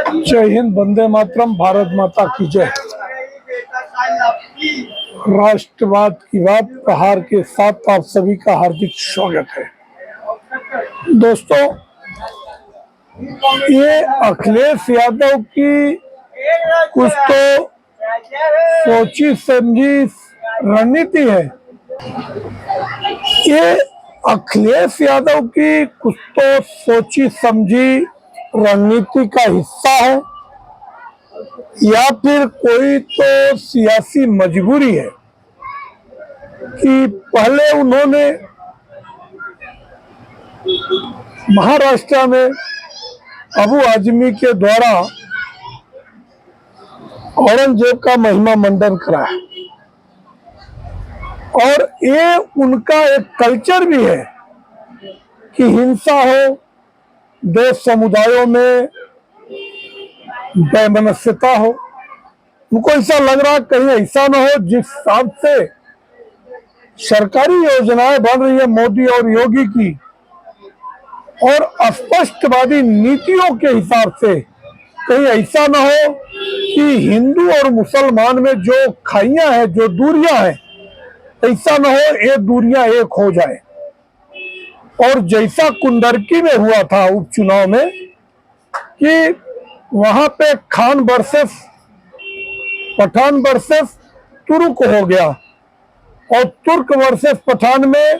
जय हिंद, वंदे मातरम, भारत माता की जय। राष्ट्रवाद की बात प्रहार के साथ आप सभी का हार्दिक स्वागत है। दोस्तों, ये अखिलेश यादव की कुछ तो सोची समझी रणनीति है। ये अखिलेश यादव की कुछ तो सोची समझी रणनीति का हिस्सा है या फिर कोई तो सियासी मजबूरी है कि पहले उन्होंने महाराष्ट्र में अबू आजमी के द्वारा औरंगजेब का महिमा मंडन कराया और ये उनका एक कल्चर भी है कि हिंसा हो, दो समुदायों में वैमनस्यता हो। उनको ऐसा लग रहा कहीं ऐसा ना हो जिस हिसाब से सरकारी योजनाएं बन रही है मोदी और योगी की और स्पष्टवादी नीतियों के हिसाब से कहीं ऐसा ना हो कि हिंदू और मुसलमान में जो खाइयां हैं, जो दूरियां हैं, ऐसा ना हो ये दूरियां एक हो जाए। और जैसा कुंडरकी में हुआ था उपचुनाव में कि वहां पे खान वर्सेस पठान वर्सेस तुर्क हो गया और तुर्क वर्सेस पठान में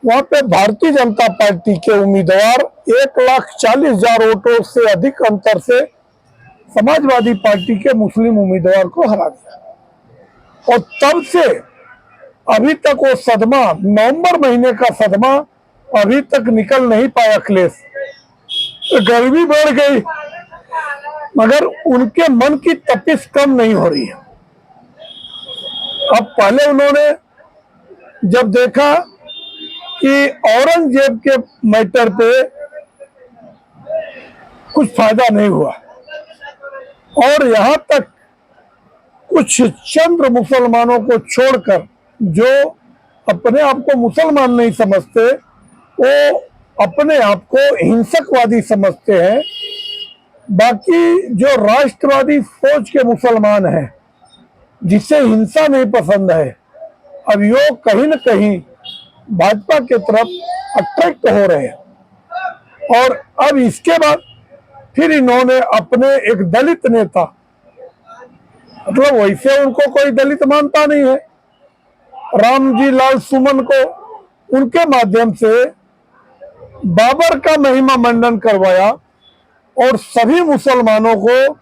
वहां पे भारतीय जनता पार्टी के उम्मीदवार 1,40,000 वोटों से अधिक अंतर से समाजवादी पार्टी के मुस्लिम उम्मीदवार को हरा दिया। और तब से अभी तक वो सदमा, नवंबर महीने का सदमा अभी तक निकल नहीं पाया अखिलेश। गर्मी बढ़ गई मगर उनके मन की तपिश कम नहीं हो रही है। अब पहले उन्होंने जब देखा कि औरंगजेब के मैटर पे कुछ फायदा नहीं हुआ और यहाँ तक कुछ चंद्र मुसलमानों को छोड़कर जो अपने आप को मुसलमान नहीं समझते, वो अपने आप को हिंसकवादी समझते हैं। बाकी जो राष्ट्रवादी सोच के मुसलमान हैं जिसे हिंसा नहीं पसंद है, अब यो कहीं न कहीं भाजपा के तरफ अट्रैक्ट हो रहे हैं। और अब इसके बाद फिर इन्होंने अपने एक दलित नेता, मतलब वैसे उनको कोई दलित मानता नहीं है, रामजी लाल सुमन को उनके माध्यम से बाबर का महिमा मंडन करवाया और सभी मुसलमानों को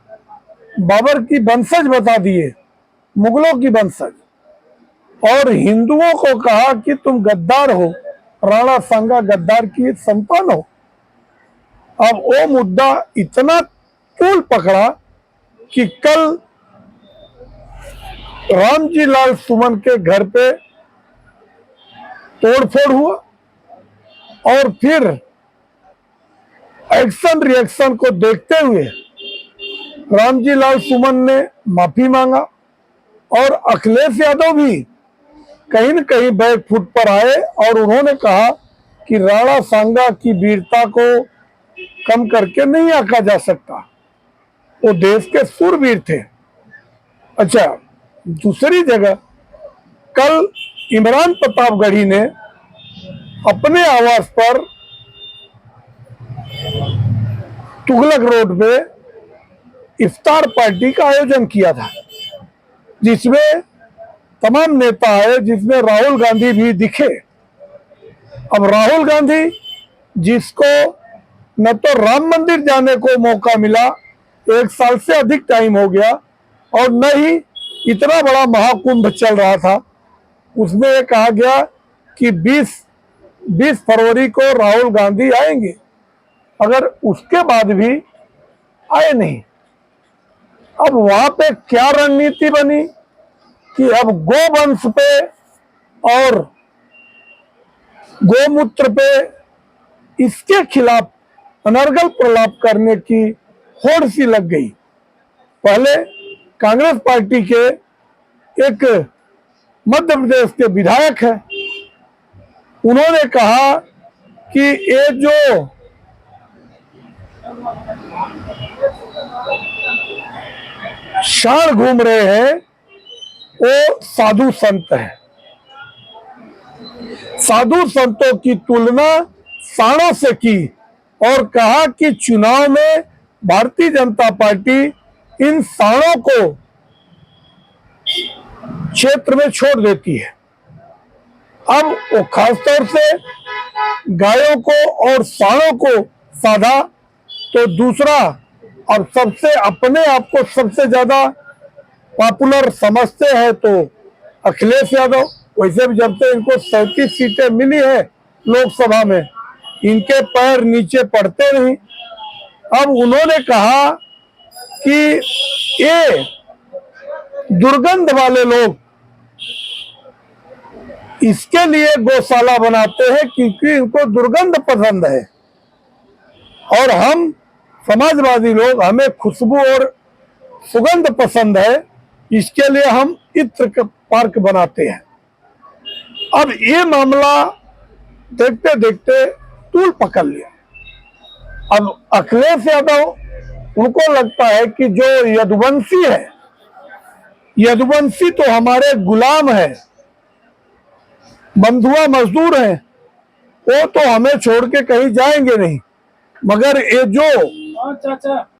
बाबर की वंशज बता दिए, मुगलों की वंशज, और हिंदुओं को कहा कि तुम गद्दार हो, राणा सांगा गद्दार की संतान हो। अब वो मुद्दा इतना तूल पकड़ा कि कल रामजी लाल सुमन के घर पे तोड़फोड़ हुआ और फिर एक्शन रिएक्शन को देखते हुए रामजी लाल सुमन ने माफी मांगा और अखिलेश यादव भी कहीं न कहीं बैक फुट पर आए और उन्होंने कहा कि राणा सांगा की वीरता को कम करके नहीं आंका जा सकता, वो देश के सूरवीर थे। अच्छा, दूसरी जगह कल इमरान प्रतापगढ़ी ने अपने आवास पर तुगलक रोड पे इफ्तार पार्टी का आयोजन किया था जिसमें तमाम नेता आए, जिसमें राहुल गांधी भी दिखे। अब राहुल गांधी जिसको न तो राम मंदिर जाने को मौका मिला, 1 साल से अधिक टाइम हो गया, और न ही इतना बड़ा महाकुंभ चल रहा था, उसमें यह कहा गया कि 20 फरवरी को राहुल गांधी आएंगे, अगर उसके बाद भी आए नहीं। अब वहां पे क्या रणनीति बनी कि अब गोवंश पे और गोमूत्र पे इसके खिलाफ अनर्गल प्रलाप करने की होड़ सी लग गई। पहले कांग्रेस पार्टी के एक मध्य प्रदेश के विधायक है, उन्होंने कहा कि ये जो सांड घूम रहे हैं वो साधु संत है। साधु संतों की तुलना सांडों से की और कहा कि चुनाव में भारतीय जनता पार्टी इन सांडों को क्षेत्र में छोड़ देती है। अब वो खासतौर से गायों को और सांडों को साधा, तो दूसरा अब सबसे अपने आप को सबसे ज्यादा पॉपुलर समझते हैं तो अखिलेश यादव। वैसे भी जब से इनको 37 सीटें मिली है लोकसभा में, इनके पैर नीचे पड़ते नहीं। अब उन्होंने कहा कि ये दुर्गंध वाले लोग इसके लिए गौशाला बनाते हैं क्योंकि इनको दुर्गंध पसंद है, और हम समाजवादी लोग, हमें खुशबू और सुगंध पसंद है, इसके लिए हम इत्र पार्क बनाते हैं। अब ये मामला देखते देखते तूल पकड़ लिया। अब अखिलेश यादव, उनको लगता है कि जो यदुवंशी है, यदुवंशी तो हमारे गुलाम है, बंधुआ मजदूर हैं, वो तो हमें छोड़ के कहीं जाएंगे नहीं, मगर ये जो